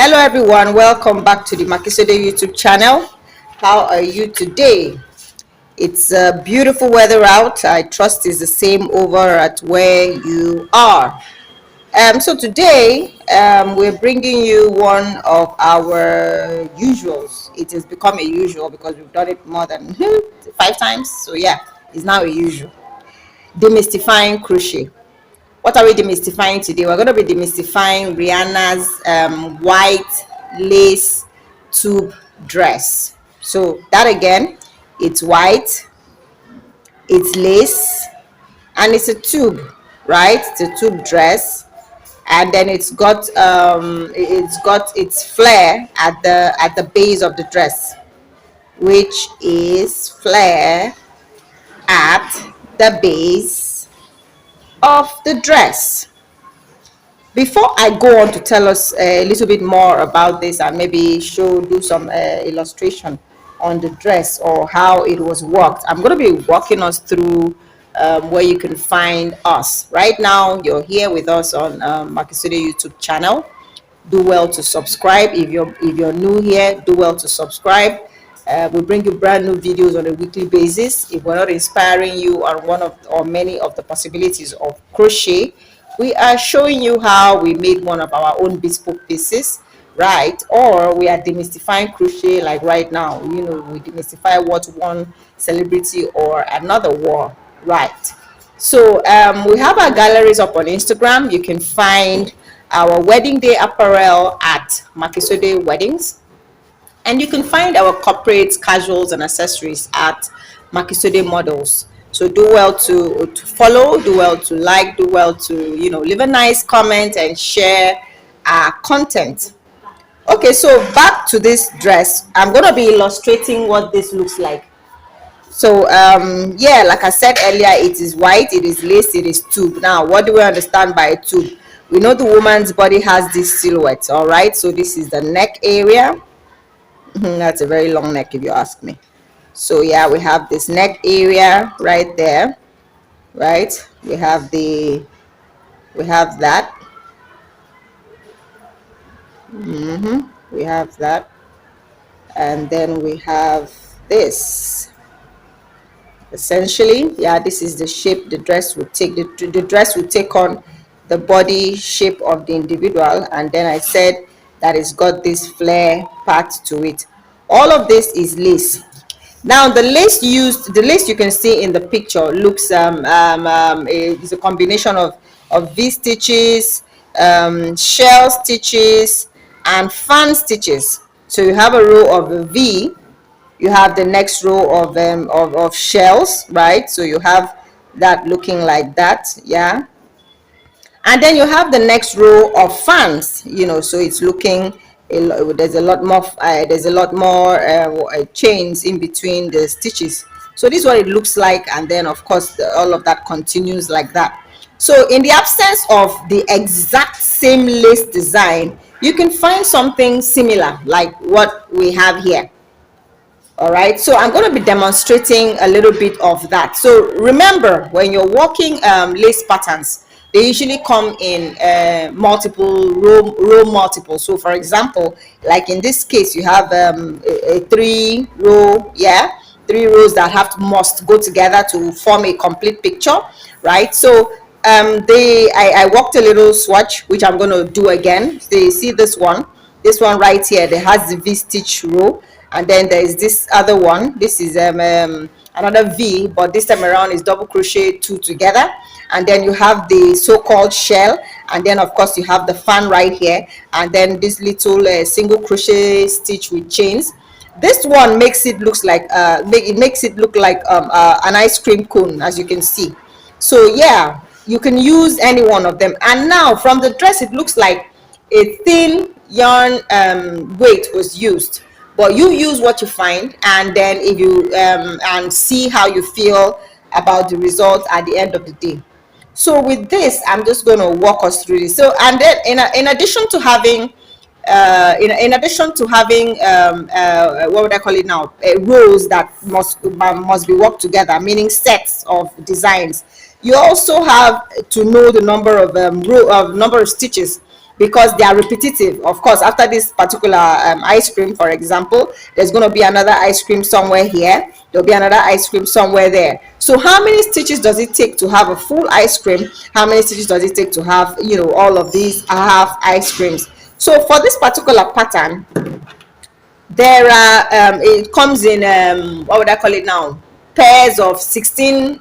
Hello everyone, welcome back to the Makisode YouTube channel. How are you today? It's beautiful weather out. I trust it's the same over at where you are. So today we're bringing you one of our usuals. It has become a usual because we've done it more than 5 times. So yeah, it's now a usual. Demystifying crochet. What are we demystifying today? We're going to be demystifying Rihanna's white lace tube dress. So that again, it's white, it's lace, and it's a tube, right? It's a tube dress, and then it's got its flare at the base of the dress, which is flare at the base of the dress. Before I go on to tell us a little bit more about this and maybe do some illustration on the dress or how it was worked, I'm going to be walking us through where you can find us. Right now, you're here with us on Makisode YouTube channel. Do well to subscribe. If you're new here, do well to subscribe. We bring you brand new videos on a weekly basis. If we're not inspiring you on one of or many of the possibilities of crochet, we are showing you how we made one of our own bespoke pieces, right? Or we are demystifying crochet, like right now, we demystify what one celebrity or another wore, right? So we have our galleries up on Instagram. You can find our wedding day apparel at Makisode Weddings, and you can find our corporate casuals and accessories at Makisode Models. So do well to follow, do well to like, do well to leave a nice comment and share our content. Okay, so back to this dress. I'm going to be illustrating what this looks like. So yeah, like I said earlier, it is white, it is lace, it is tube. Now, what do we understand by a tube? We know the woman's body has this silhouette. All right, so this is the neck area. That's a very long neck if you ask me. So yeah, we have this neck area right there, right? We have that. We have that, and then we have this. Essentially, yeah, this is the shape the dress would take. The dress would take on the body shape of the individual, and then I said that it's got this flare part to it. All of this is lace. Now the lace you can see in the picture looks is a combination of V stitches, shell stitches, and fan stitches. So you have a row of a V, you have the next row of shells, right? So you have that looking like that, yeah. And then you have the next row of fans, so it's looking, there's a lot more chains in between the stitches. So this is what it looks like, and then of course all of that continues like that. So in the absence of the exact same lace design, you can find something similar like what we have here. All right, so I'm going to be demonstrating a little bit of that. So remember, when you're working lace patterns, they usually come in multiple row multiple. So for example, like in this case, you have a 3 row, yeah, 3 rows that must go together to form a complete picture, right? So I worked a little swatch, which I'm going to do again. So you see this one right here, that has the V stitch row, and then there is this other one. This is another V, but this time around is double crochet 2 together, and then you have the so-called shell, and then of course you have the fan right here, and then this little single crochet stitch with chains. This one makes it look like an ice cream cone, as you can see. So yeah, you can use any one of them. And now from the dress, it looks like a thin yarn weight was used, but you use what you find, and then if you and see how you feel about the result at the end of the day. So with this, I'm just going to walk us through this. So, and then in addition to having what would I call it now, rows that must be worked together, meaning sets of designs, you also have to know the number of stitches because they are repetitive. Of course, after this particular ice cream, for example, there's going to be another ice cream somewhere here, there'll be another ice cream somewhere there. So how many stitches does it take to have a full ice cream? How many stitches does it take to have, you know, all of these half ice creams? So for this particular pattern, there are it comes in what would I call it now, pairs of 16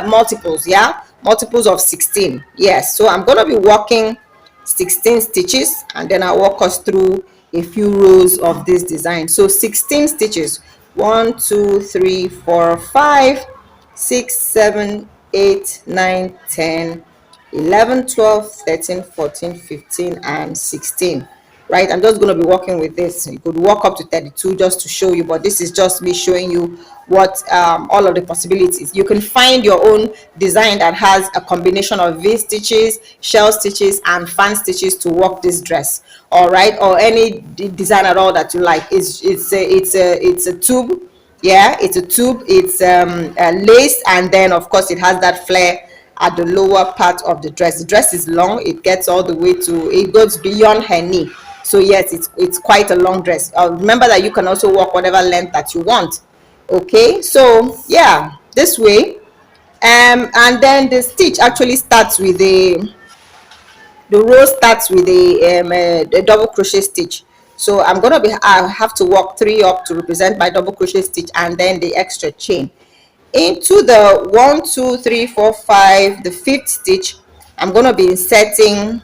multiples, yeah, multiples of 16. Yes, so I'm going to be working 16 stitches, and then I'll walk us through a few rows of this design. So 16 stitches: 1 2 3 4 5 6 7 8 9 10 11 12 13 14 15 and 16. Right, I'm just going to be working with this. You could walk up to 32 just to show you, but this is just me showing you what all of the possibilities. You can find your own design that has a combination of V stitches, shell stitches and fan stitches to work this dress. All right, or any design at all that you like. It's a tube. Yeah, it's a tube. It's lace, and then of course it has that flare at the lower part of the dress. The dress is long, it gets all the way to, it goes beyond her knee. So yes, it's quite a long dress. Remember that you can also work whatever length that you want. Okay, so yeah, this way. And then the stitch actually starts with the row starts with a double crochet stitch. So I'm gonna be, I have to work 3 up to represent my double crochet stitch, and then the extra chain into the 1 2 3 4 5, the 5th stitch. I'm going to be inserting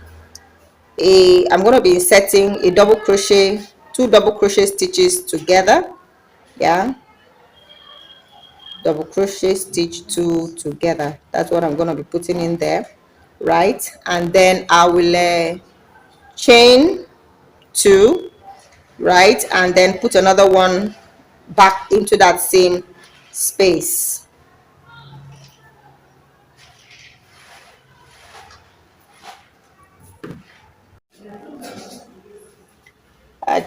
a double crochet, 2 double crochet stitches together. Yeah, double crochet stitch 2 together. That's what I'm going to be putting in there, right? And then I will chain 2, right, and then put another one back into that same space.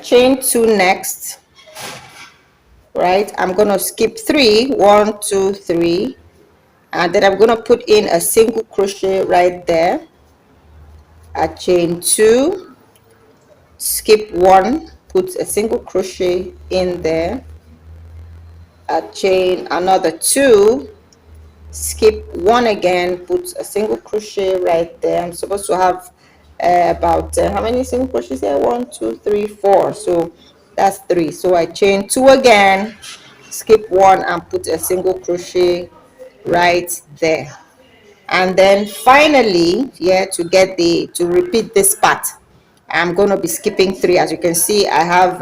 Chain 2 next, right? I'm going to skip 3, 1 2 3, and then I'm going to put in a single crochet right there. I chain 2, skip 1, put a single crochet in there. I chain another 2, skip 1 again, put a single crochet right there. I'm supposed to have about how many single crochets there? 1 2 3 4, so that's 3. So I chain 2 again, skip 1 and put a single crochet right there. And then finally, yeah, to repeat this part, I'm going to be skipping 3. As you can see, I have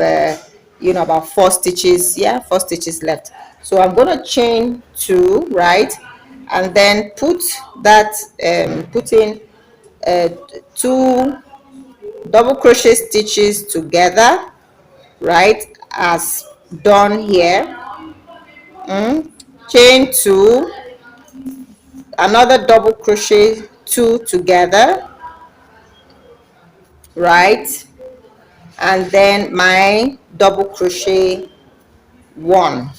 you know, about 4 stitches, yeah, 4 stitches left. So I'm going to chain 2, right, and then put that put in 2 double crochet stitches together, right, as done here. Chain 2, another double crochet 2 together, right, and then my double crochet 1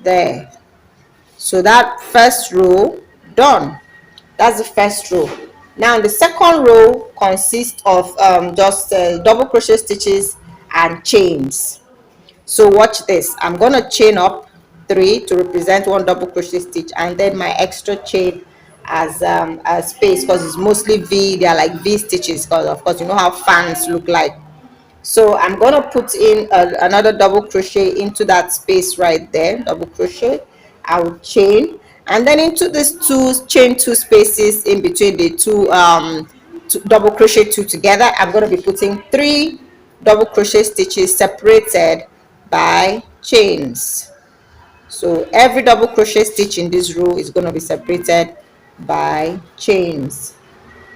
there. So that first row done. That's the first row. Now the second row consists of just double crochet stitches and chains. So watch this. I'm going to chain up 3 to represent 1 double crochet stitch, and then my extra chain as a space, because it's mostly V. They are like V stitches, because of course you know how fans look like. So I'm going to put in another double crochet into that space right there, double crochet. I will chain, and then into these chain 2 spaces in between the two double crochet 2 together, I'm going to be putting 3 double crochet stitches separated by chains. So every double crochet stitch in this row is going to be separated by chains.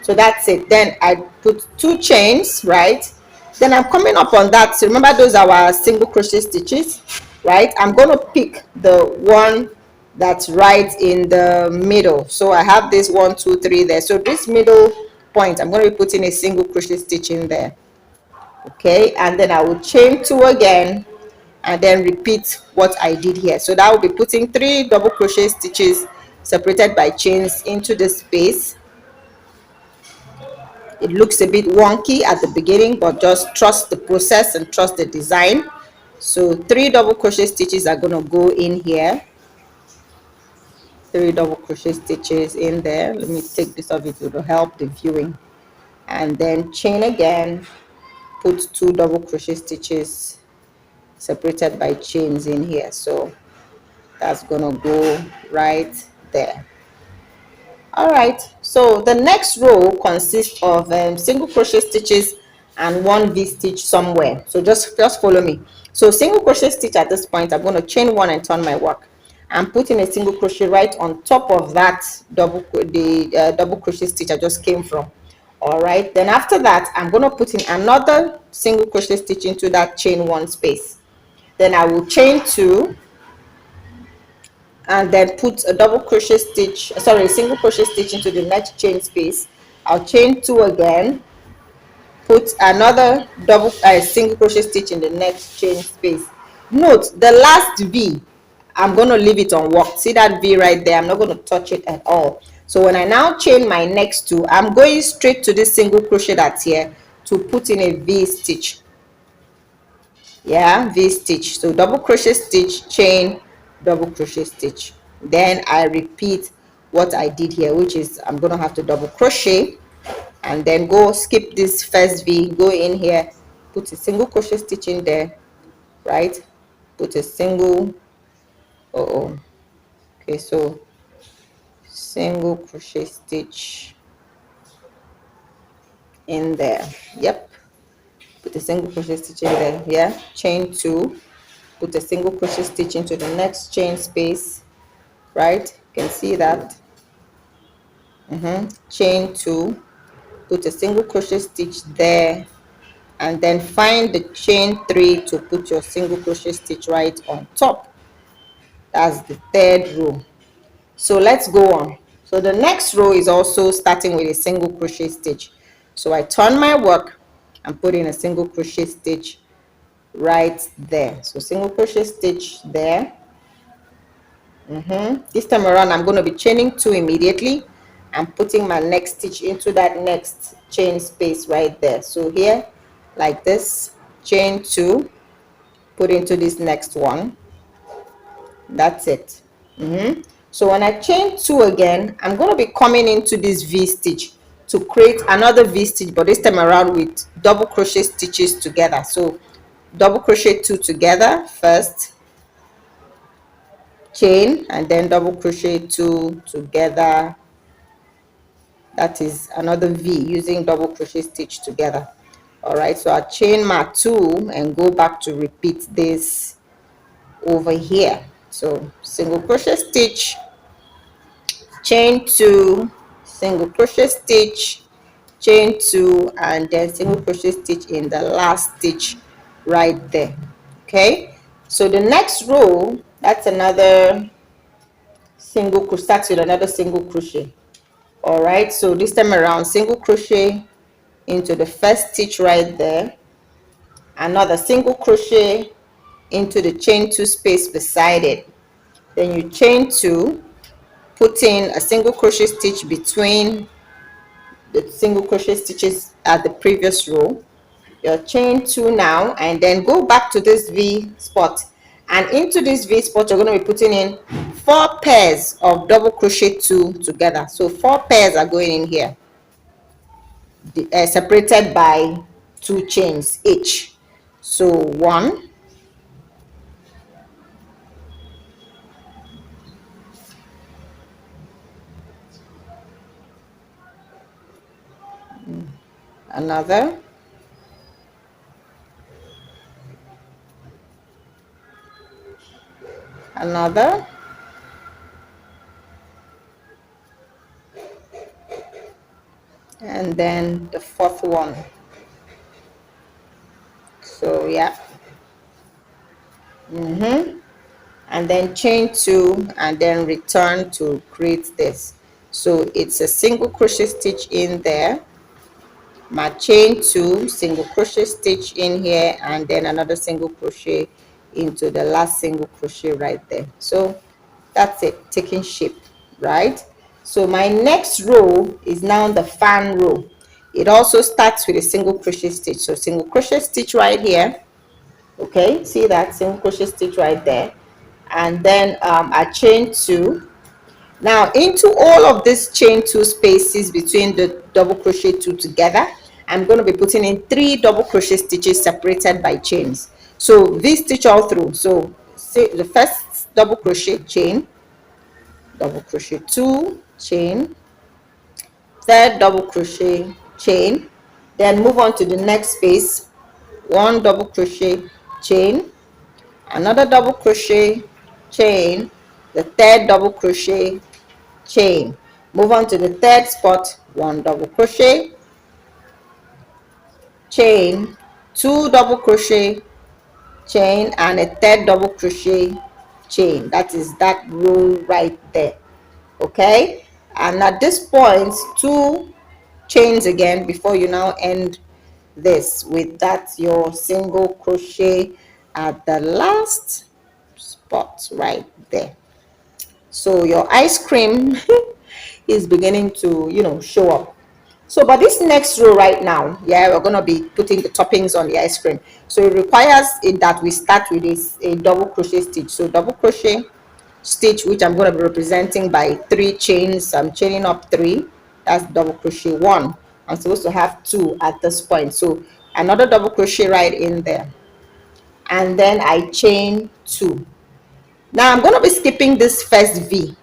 So that's it. Then I put 2 chains, right? Then I'm coming up on that. So remember, those are our single crochet stitches, right? I'm going to pick the one that's right in the middle. So I have this 1 2 3 there. So this middle point, I'm going to be putting a single crochet stitch in there. Okay, and then I will chain 2 again, and then repeat what I did here. So that will be putting 3 double crochet stitches separated by chains into the space, It looks a bit wonky at the beginning, but just trust the process and trust the design. So 3 double crochet stitches are going to go in here. 3 double crochet stitches in there. Let me take this off, it will help the viewing. And then chain again, put 2 double crochet stitches separated by chains in here. So that's gonna go right there. All right, so the next row consists of single crochet stitches and 1 V-stitch somewhere. So just follow me. So single crochet stitch at this point, I'm going to chain 1 and turn my work. I'm putting a single crochet right on top of that double crochet stitch I just came from. All right, then after that, I'm going to put in another single crochet stitch into that chain 1 space. Then I will chain 2 and then put a double crochet stitch, sorry, a single crochet stitch into the next chain space. I'll chain 2 again, put another single crochet stitch in the next chain space. Note the last V, I'm going to leave it unworked. See that V right there? I'm not going to touch it at all. So when I now chain my next 2, I'm going straight to this single crochet that's here to put in a V stitch. Yeah, V stitch. So double crochet stitch, chain, double crochet stitch. Then I repeat what I did here, which is I'm going to have to double crochet and then go skip this first V, go in here, put a single crochet stitch in there, right? Put a single, okay, so single crochet stitch in there. Yep, put a single crochet stitch in there. Yeah, chain 2, put a single crochet stitch into the next chain space, right? You can see that. Chain 2, put a single crochet stitch there, and then find the chain 3 to put your single crochet stitch right on top. That's the 3rd row. So let's go on. So the next row is also starting with a single crochet stitch. So I turn my work and put in a single crochet stitch right there. So single crochet stitch there. This time around I'm going to be chaining 2 immediately and putting my next stitch into that next chain space right there. So here, like this, chain 2, put into this next one. That's it. So when I chain 2 again, I'm going to be coming into this V stitch to create another V stitch, but this time around with double crochet stitches together. So double crochet 2 together first, chain, and then double crochet 2 together. That is another V using double crochet stitch together. All right, so I'll chain my 2 and go back to repeat this over here. So single crochet stitch, chain 2, single crochet stitch, chain 2, and then single crochet stitch in the last stitch right there. Okay, so the next row, that's another single crochet, starts with another single crochet. All right, so this time around, single crochet into the first stitch right there, another single crochet into the chain 2 space beside it, then you chain 2, put in a single crochet stitch between the single crochet stitches at the previous row. You'll chain 2 now and then go back to this V spot, and into this V spot you're going to be putting in 4 pairs of double crochet 2 together. So 4 pairs are going in here, separated by 2 chains each. So 1, another, another, and then the 4th one. So yeah, and then chain 2 and then return to create this. So it's a single crochet stitch in there, my chain 2, single crochet stitch in here, and then another single crochet into the last single crochet right there. So that's it, taking shape, right? So my next row is now the fan row. It also starts with a single crochet stitch. So single crochet stitch right here. Okay, see that single crochet stitch right there, and then I chain 2. Now into all of these chain 2 spaces between the double crochet 2 together, I'm going to be putting in 3 double crochet stitches separated by chains. So this stitch all through. So see the first double crochet, chain, double crochet 2, chain, third double crochet, chain, then move on to the next space, 1 double crochet, chain, another double crochet, chain, the third double crochet, chain, move on to the third spot, 1 double crochet, chain, 2 double crochet, chain, and a third double crochet, chain. That is that row right there. Okay, and at this point 2 chains again before you now end this with that your single crochet at the last spot right there. So your ice cream is beginning to, you know, show up. So but this next row right now, yeah, we're going to be putting the toppings on the ice cream. So it requires it that we start with a double crochet stitch. So double crochet stitch, which I'm going to be representing by 3 chains. I'm chaining up 3. That's double crochet 1. I'm supposed to have 2 at this point, so another double crochet right in there, and then I chain 2. Now I'm going to be skipping this first V.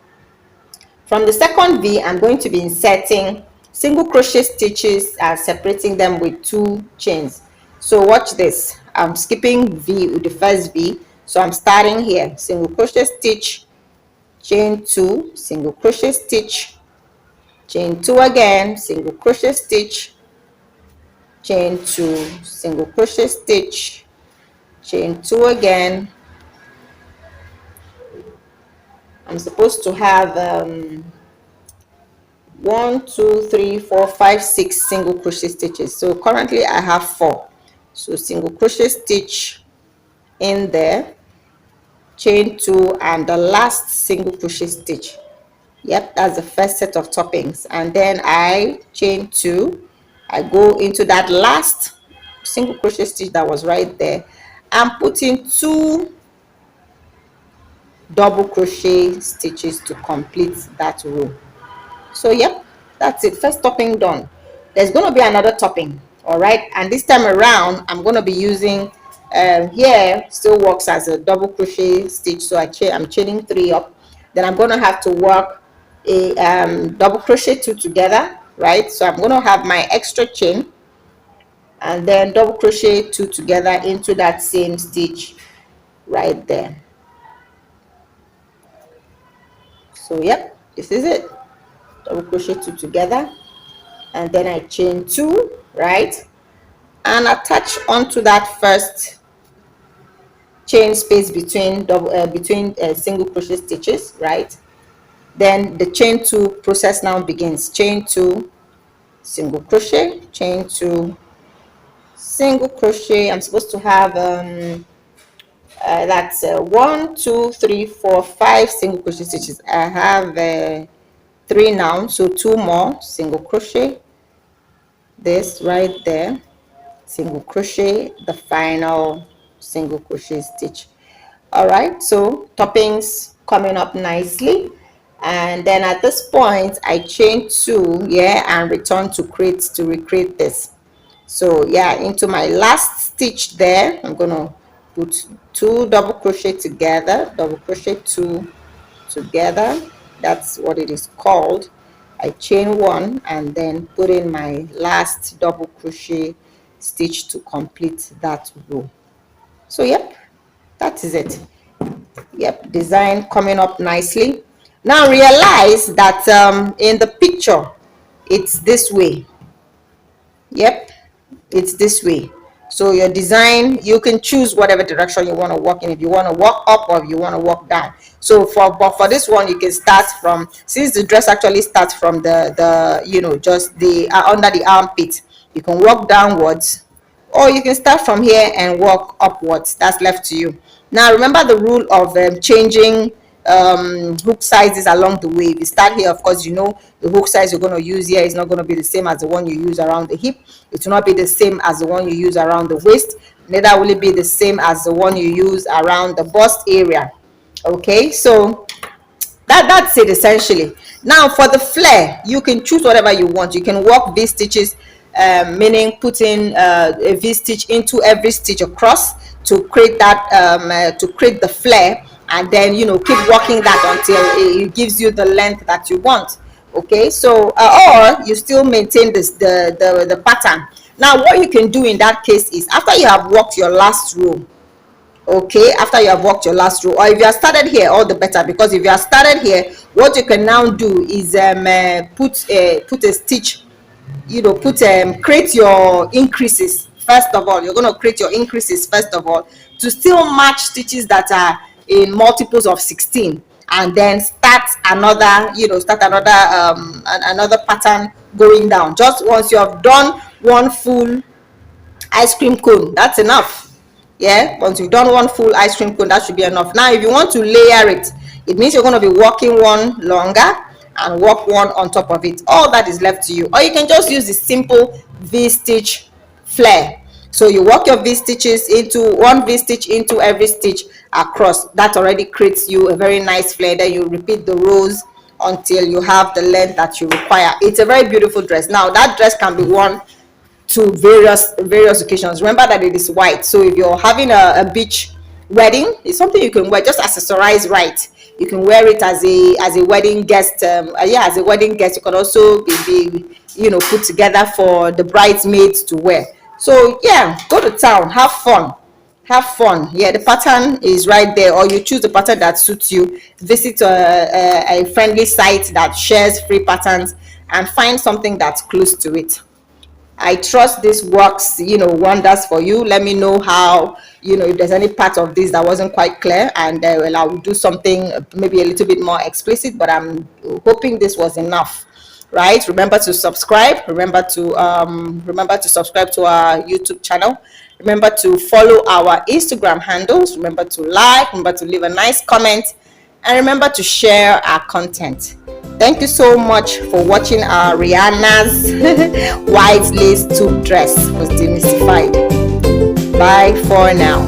From the second V, I'm going to be inserting single crochet stitches and separating them with 2 chains. So watch this. I'm skipping V with the first V, so I'm starting here, single crochet stitch, chain 2, single crochet stitch, chain 2 again, single crochet stitch, chain 2, single crochet stitch, chain 2 again. I'm supposed to have 1 2 3 4 5 6 single crochet stitches. So currently I have 4. So single crochet stitch in there, chain 2, and the last single crochet stitch. Yep, that's the first set of toppings, and then I chain 2. I go into that last single crochet stitch that was right there. I'm putting 2 double crochet stitches to complete that row. So yep, that's it. First topping done. There's going to be another topping, all right, and this time around I'm going to be using here still works as a double crochet stitch. So I'm chaining 3 up, then I'm going to have to work a double crochet 2 together, right? So I'm going to have my extra chain and then double crochet 2 together into that same stitch right there. So yep, this is it. Double crochet 2 together, and then I chain 2, right, and attach onto that first chain space between single crochet stitches, right? Then the chain 2 process now begins. Chain 2, single crochet, chain 2, single crochet. I'm supposed to have that's 1 2 3 4 5 single crochet stitches. I have 3 now, so 2 more single crochet, this right there, single crochet, the final single crochet stitch. All right, so toppings coming up nicely, and then at this point I chain 2, yeah, and return to recreate this. So yeah, into my last stitch there, I'm gonna put 2 double crochet together, double crochet 2 together, that's what it is called. I chain 1 and then put in my last double crochet stitch to complete that row. So yep, that is it. Yep, design coming up nicely. Now realize that in the picture it's this way. Yep, it's this way. So your design, you can choose whatever direction you want to walk in, if you want to walk up or if you want to walk down. So for this one, you can start from, since the dress actually starts from the you know, just the under the armpit, you can walk downwards, or you can start from here and walk upwards. That's left to you. Now remember the rule of changing hook sizes along the way. If you start here, of course, you know the hook size you're going to use here is not going to be the same as the one you use around the hip. It will not be the same as the one you use around the waist. Neither will it be the same as the one you use around the bust area. Okay, so that's it essentially. Now for the flare, you can choose whatever you want. You can work V stitches, meaning putting a V stitch into every stitch across to create that to create the flare, and then you know keep working that until it gives you the length that you want. Okay, so or you still maintain this the pattern. Now what you can do in that case is, after you have worked your last row, okay, after you have worked your last row, or if you have started here, all the better, because if you have started here, what you can now do is put a stitch, you know, create your increases. First of all, you're going to create your increases first of all to still match stitches that are in multiples of 16, and then start another, you know, another pattern going down. Just once you have done one full ice cream cone, that's enough. Yeah, once you've done one full ice cream cone, that should be enough. Now if you want to layer it, it means you're going to be working one longer and work one on top of it. All that is left to you. Or you can just use the simple V stitch flare. So you work your V stitches into one V stitch into every stitch across. That already creates you a very nice flare. Then you repeat the rows until you have the length that you require. It's a very beautiful dress. Now that dress can be worn to various occasions. Remember that it is white, so if you're having a beach wedding, it's something you can wear. Just accessorize right. You can wear it as a wedding guest. Yeah, as a wedding guest. You can also be you know, put together for the bridesmaids to wear. So yeah, go to town, have fun. Yeah, the pattern is right there, or you choose the pattern that suits you. Visit a friendly site that shares free patterns and find something that's close to it. I trust this works, you know, wonders for you. Let me know how, you know, if there's any part of this that wasn't quite clear, and well, I will do something maybe a little bit more explicit, but I'm hoping this was enough. Right, remember to subscribe. Remember to subscribe to our YouTube channel. Remember to follow our Instagram handles. Remember to like, remember to leave a nice comment, and remember to share our content. Thank you so much for watching our Rihanna's white lace tube dress was demystified. Bye for now.